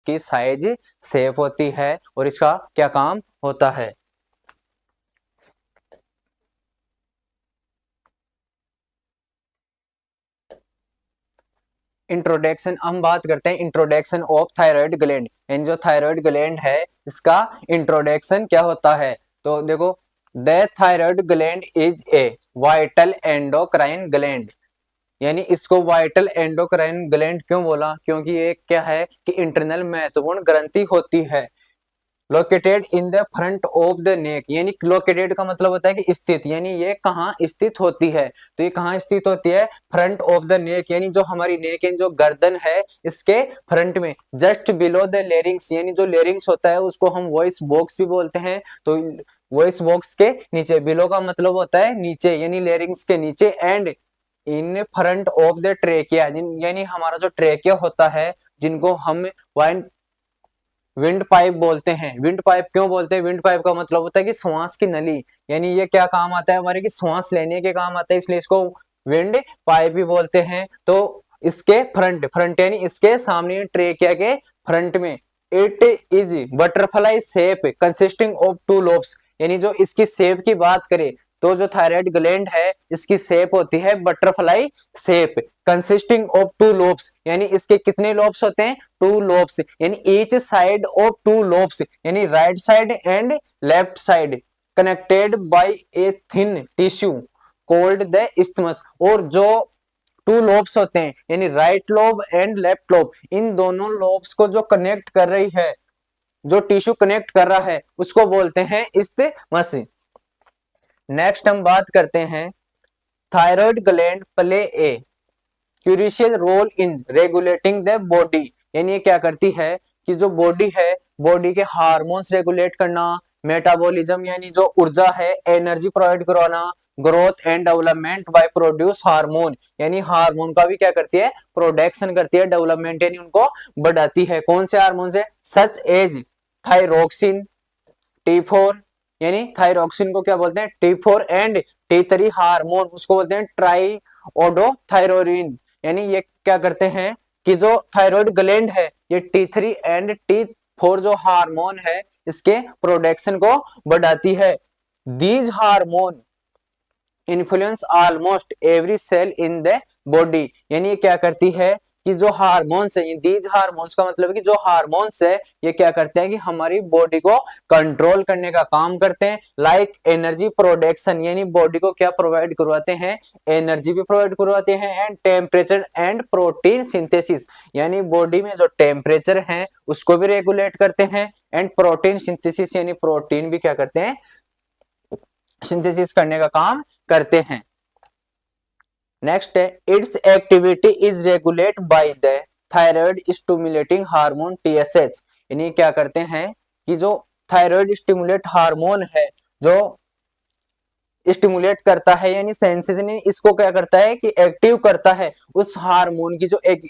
इसकी size shape होती है और इसका क्या काम होता है। इंट्रोडक्शन, हम बात करते हैं इंट्रोडक्शन ऑफ थायराइड ग्लैंड। यानी जो थायराइड ग्लैंड है इसका इंट्रोडक्शन क्या होता है। तो देखो, the thyroid gland is a vital endocrine gland. यानी इसको वाइटल एंडोक्राइन ग्लैंड क्यों बोला, क्योंकि ये क्या है कि इंटरनल महत्वपूर्ण ग्रंथि होती है। Located in the front of the neck, यानी लोकेटेड का मतलब होता है कि स्थित, यानी ये कहाँ स्थित होती है। तो ये कहाँ स्थित होती है, फ्रंट ऑफ द नेक, यानी जो हमारी नेक है, जो गर्दन है इसके फ्रंट में, जस्ट बिलो द लेरिंग्स, यानी जो लेरिंग्स होता है उसको हम वॉइस बॉक्स भी बोलते हैं। तो वॉइस बॉक्स के नीचे, बिलो का मतलब होता है नीचे, यानी लेरिंग्स के नीचे, and in front of the trachea, यानी हमारा जो ट्रेकिया होता है जिनको हम वाइन विंड पाइप बोलते हैं। विंड पाइप क्यों बोलते हैं, विंड पाइप का मतलब होता है कि श्वास की नली, यानी ये क्या काम आता है हमारे, की श्वास लेने के काम आता है, इसलिए इसको विंड पाइप भी बोलते हैं। तो इसके फ्रंट, फ्रंट यानी इसके सामने ट्रेकिया के फ्रंट में, it is butterfly shape consisting of two lobes, यानी जो इसकी शेप की बात करें तो जो थायराइड ग्लैंड है इसकी शेप होती है butterfly shape, consisting of two lobes, यानी इसके कितने लोब्स होते हैं, टू लोब्स, यानी each side of two lobes, यानी right side and left side, connected by a thin tissue called the isthmus. और जो टू लोब्स होते हैं यानी right lobe and left lobe, इन दोनों लोब्स को जो कनेक्ट कर रही है, जो टिश्यू कनेक्ट कर रहा है उसको बोलते हैं इस्थमस। नेक्स्ट हम बात करते हैं thyroid gland play a crucial role in regulating the body, यानी ये क्या करती है कि जो बॉडी है, बॉडी के हार्मोन्स रेगुलेट करना, मेटाबॉलिज्म यानी जो ऊर्जा है, एनर्जी प्रोवाइड करवाना, growth and development bye produce hormone, यानी हार्मोन का भी क्या करती है, प्रोडक्शन करती है, डेवलपमेंट यानी उनको बढ़ाती है। कौन से हार्मोन है, सच एज थायरोक्सिन, T4, यानी थायरोक्सिन को क्या बोलते हैं, T4, एंड T3 हार्मोन उसको बोलते हैं ट्राइओडोथायरोइन, यानी ये क्या करते हैं कि जो थायराइड ग्लैंड है ये T3 एंड T4 जो हार्मोन है इसके प्रोडक्शन को बढ़ाती है। These hormone influence almost every cell in the body, यानी ये क्या करती है कि जो हार्मोन्स है, दीज हार्मोन्स का मतलब है कि जो हार्मोन्स है ये क्या करते हैं कि हमारी बॉडी को कंट्रोल करने का काम करते हैं। लाइक एनर्जी प्रोडक्शन, यानी बॉडी को क्या प्रोवाइड करवाते हैं, एनर्जी भी प्रोवाइड करवाते हैं, and temperature and protein synthesis, यानी बॉडी में जो टेम्परेचर है उसको भी रेगुलेट करते हैं, एंड प्रोटीन सिंथेसिस यानी प्रोटीन भी क्या करते हैं, सिंथेसिस करने का काम करते हैं। नेक्स्ट है it's activity is regulate by the thyroid stimulating hormone TSH, यानी क्या करते हैं कि जो थायराइड स्टिमुलेट हार्मोन है जो स्टिमुलेट करता है यानी सेंसेशन, इसको क्या करता है कि एक्टिव करता है उस हार्मोन की जो एक